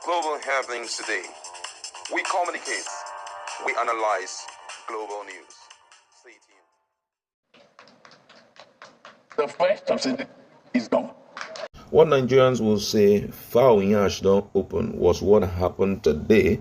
global happenings today. We communicate, we analyze global news. Stay tuned. The first subsidy is gone. What Nigerians will say, foul yash don't open, was what happened today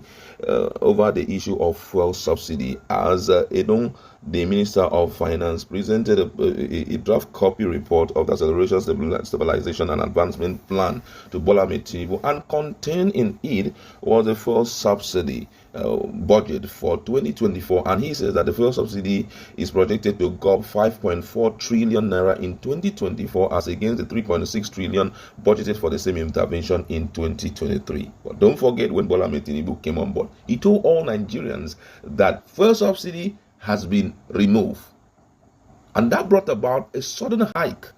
over the issue of fuel subsidy. As Edun, the Minister of Finance, presented a draft copy report of the Acceleration, Stabilization and Advancement Plan to Bola Tinubu, and contained in it was a fuel subsidy budget for 2024, and he says that the fuel subsidy is projected to go up 5.4 trillion naira in 2024 as against the 3.6 trillion budgeted for the same intervention in 2023. But don't forget, when Bola Tinubu came on board, he told all Nigerians that fuel subsidy has been removed, and that brought about a sudden hike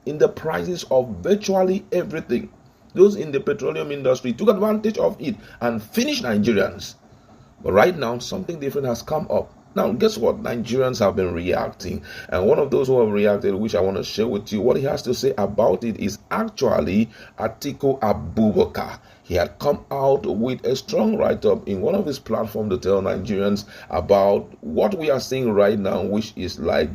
in the prices of virtually everything. Those in the petroleum industry took advantage of it and finished Nigerians. But right now, something different has come up. Now, guess what? Nigerians have been reacting. And one of those who have reacted, which I want to share with you, what he has to say about it is actually Atiku Abubakar. He had come out with a strong write-up in one of his platforms to tell Nigerians about what we are seeing right now, which is like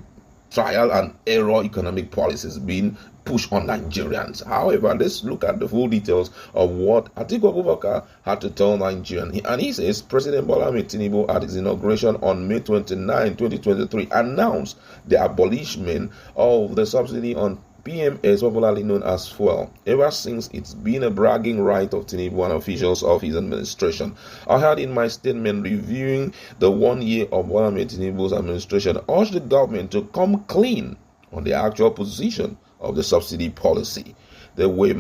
trial and error economic policies being pushed on Nigerians. However, let's look at the full details of what Atiku Abubakar had to tell Nigerians. And he says President Bola Tinubu at his inauguration on May 29, 2023 announced the abolishment of the subsidy on PMS, popularly known as fuel. Ever since, it's been a bragging right of Tinubu and officials of his administration. I had in my statement reviewing the 1 year of Bola Tinubu's administration urged the government to come clean on the actual position of the subsidy policy. These were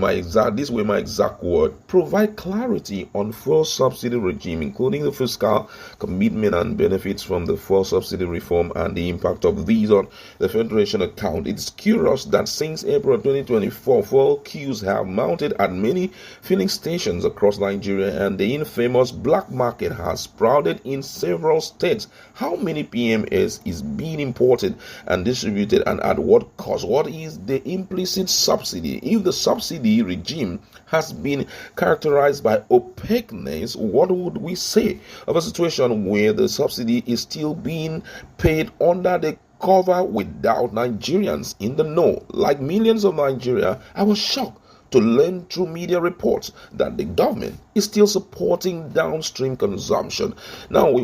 my exact word: provide clarity on fuel subsidy regime, including the fiscal commitment and benefits from the fuel subsidy reform and the impact of these on the Federation account. It's curious that since April 2024, fuel queues have mounted at many filling stations across Nigeria, and the infamous black market has sprouted in several states. How many PMS is being imported and distributed, and at what cost? What is the implicit subsidy? If the subsidy regime has been characterized by opaqueness, what would we say of a situation where the subsidy is still being paid under the cover without Nigerians in the know? Like millions of Nigeria, I was shocked to learn through media reports that the government is still supporting downstream consumption. Now we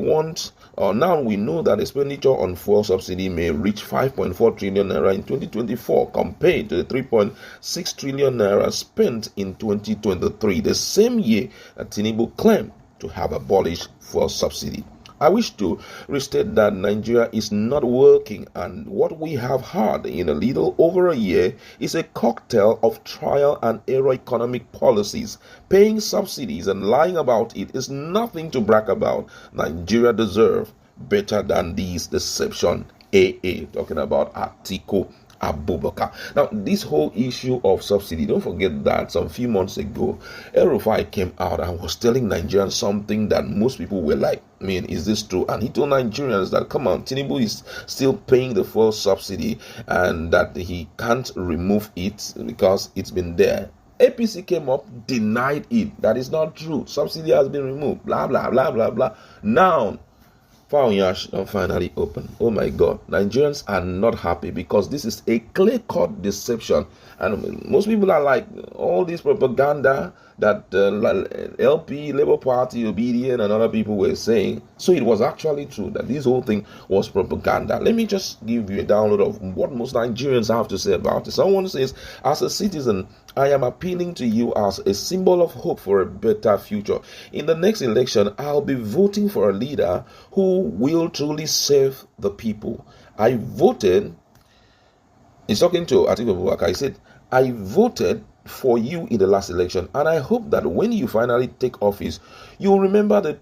know that expenditure on fuel subsidy may reach 5.4 trillion naira in 2024 compared to the 3.6 trillion naira spent in 2023, the same year that Tinubu claimed to have abolished fuel subsidy. I wish to restate that Nigeria is not working, and what we have had in a little over a year is a cocktail of trial and error economic policies. Paying subsidies and lying about it is nothing to brag about. Nigeria deserves better than these deception. Talking about Atiku Abubakar. Now, this whole issue of subsidy, don't forget that some few months ago, El-Rufai came out and was telling Nigerians something that most people were like, is this true? And he told Nigerians that, come on, Tinubu is still paying the fuel subsidy and that he can't remove it because it's been there. APC came up, denied it. That is not true. Subsidy has been removed. Blah, blah, blah, blah, blah. Now, Yash finally open. Oh my God, Nigerians are not happy because this is a clear-cut deception, and most people are like, all this propaganda that LP, Labour Party, Obedient, and other people were saying. So it was actually true that this whole thing was propaganda. Let me just give you a download of what most Nigerians have to say about it. Someone says, as a citizen, I am appealing to you as a symbol of hope for a better future. In the next election, I'll be voting for a leader who will truly serve the people. I voted, he's talking to Atiku Abubakar, he said, I voted for you in the last election, and I hope that when you finally take office, you will remember the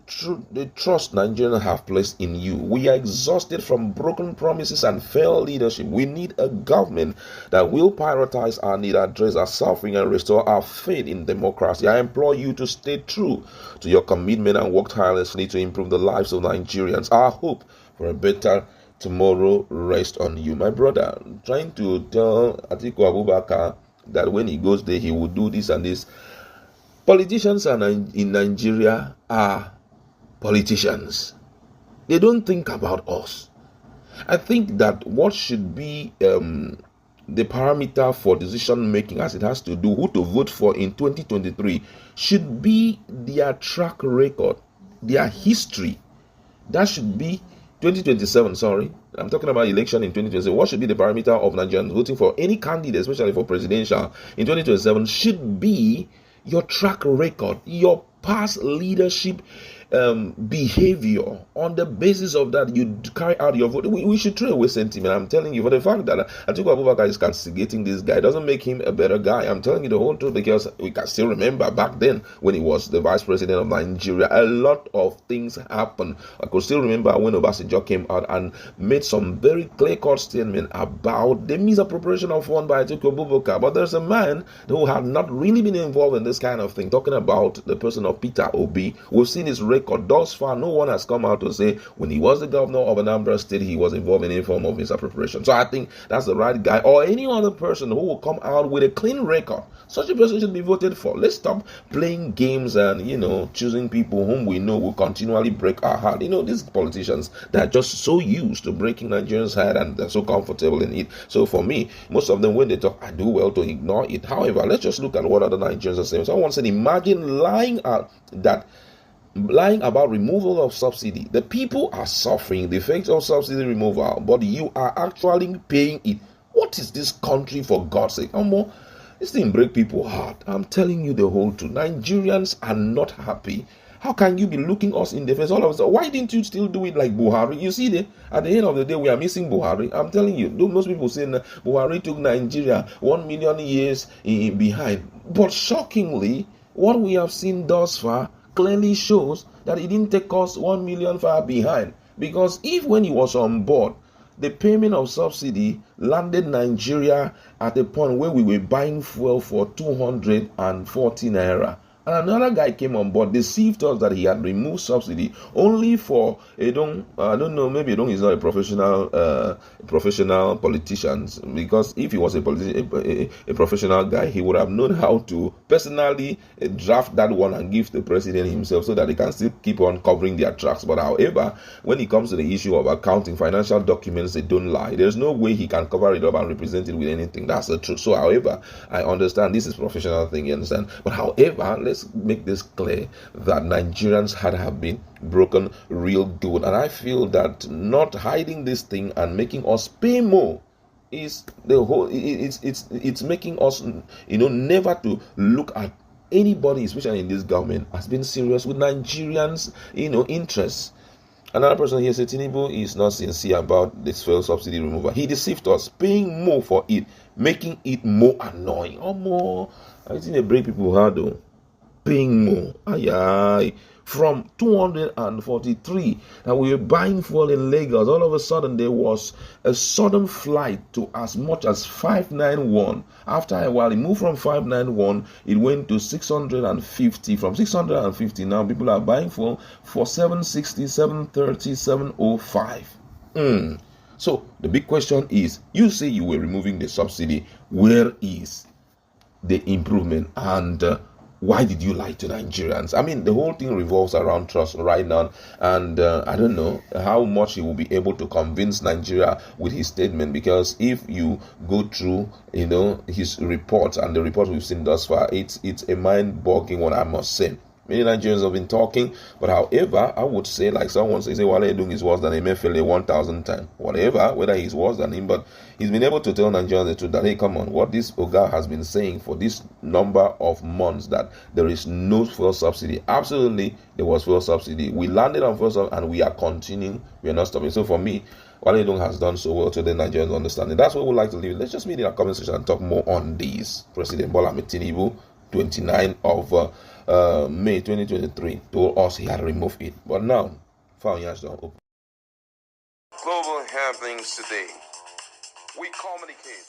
trust Nigerians have placed in you. We are exhausted from broken promises and failed leadership. We need a government that will prioritize our need, address our suffering, and restore our faith in democracy. I implore you to stay true to your commitment and work tirelessly to improve the lives of Nigerians. Our hope for a better tomorrow rests on you. My brother, trying to tell Atiku Abubakar that when he goes there, he will do this and this. Politicians in Nigeria are politicians. They don't think about us. I think that what should be the parameter for decision making, as it has to do who to vote for in 2023, should be their track record, their history. That should be 2027. Sorry, I'm talking about election in 2027. What should be the parameter of Nigerians voting for any candidate, especially for presidential in 2027, should be your track record, your past leadership behavior. On the basis of that, you carry out your vote. We should throw away sentiment. I'm telling you, for the fact that Atiku Abubakar is castigating this guy doesn't make him a better guy. I'm telling you the whole truth, because we can still remember back then when he was the vice president of Nigeria, a lot of things happened. I could still remember when Obasanjo came out and made some very clear-cut statement about the misappropriation of funds by Atiku Abubakar. But there's a man who had not really been involved in this kind of thing, talking about the person of Peter Obi. We've seen his record. Thus far, no one has come out to say when he was the governor of Anambra State, he was involved in any form of misappropriation. So I think that's the right guy, or any other person who will come out with a clean record. Such a person should be voted for. Let's stop playing games and, choosing people whom we know will continually break our heart. These politicians that are just so used to breaking Nigerians' heart, and they're so comfortable in it. So for me, most of them, when they talk, I do well to ignore it. However, let's just look at what other Nigerians are saying. Someone said, imagine lying about removal of subsidy. The people are suffering the effects of subsidy removal, but you are actually paying it. What is this country, for God's sake? This thing break people's heart. I'm telling you the whole truth. Nigerians are not happy. How can you be looking us in the face all of a sudden? Why didn't you still do it like Buhari? You see, at the end of the day, we are missing Buhari. I'm telling you, most people say Buhari took Nigeria 1 million years behind. But shockingly, what we have seen thus far clearly shows that it didn't take us 1 million far behind. Because if when he was on board, the payment of subsidy landed Nigeria at a point where we were buying fuel for 240 naira. And another guy came on board, deceived us that he had removed subsidy only for Edun. I don't know, maybe Edun is not a professional politician, because if he was a professional guy, he would have known how to personally draft that one and give the president himself, so that they can still keep on covering their tracks. But however, when it comes to the issue of accounting, financial documents, they don't lie. There's no way he can cover it up and represent it with anything. That's the truth. So however, I understand this is professional thing, you understand? But however, let's make this clear that Nigerians have been broken real good, and I feel that not hiding this thing and making us pay more is the whole. It's making us never to look at anybody, especially in this government, as being serious with Nigerians interests. Another person here said Tinubu is not sincere about this fuel subsidy removal. He deceived us, paying more for it, making it more annoying. I think they break people hard though. Paying more, from 243 that we were buying fuel in Lagos. All of a sudden there was a sudden flight to as much as 591. After a while it moved from 591, it went to 650. From 650 now people are buying fuel for 760, 730, 705. So the big question is, you say you were removing the subsidy, where is the improvement, and why did you lie to Nigerians? I mean, the whole thing revolves around trust right now, and I don't know how much he will be able to convince Nigeria with his statement, because if you go through, his reports and the reports we've seen thus far, it's a mind-boggling one, I must say. Many Nigerians have been talking, but however, I would say, like someone says, Wale Edun is worse than Emefiele 1,000 times. Whether he's worse than him, but he's been able to tell Nigerians the truth that, hey, come on, what this Oga has been saying for this number of months, that there is no fuel subsidy. Absolutely, there was fuel subsidy. We landed on fuel subsidy, and we are continuing. We are not stopping. So for me, Wale Edun has done so well to the Nigerians understanding. That's what we'd like to leave. Let's just meet in our comment section and talk more on this. President Bola Tinubu, 29 of May 2023, told us he had removed it, but now Fauyan's don't open. Global happenings today. We communicate.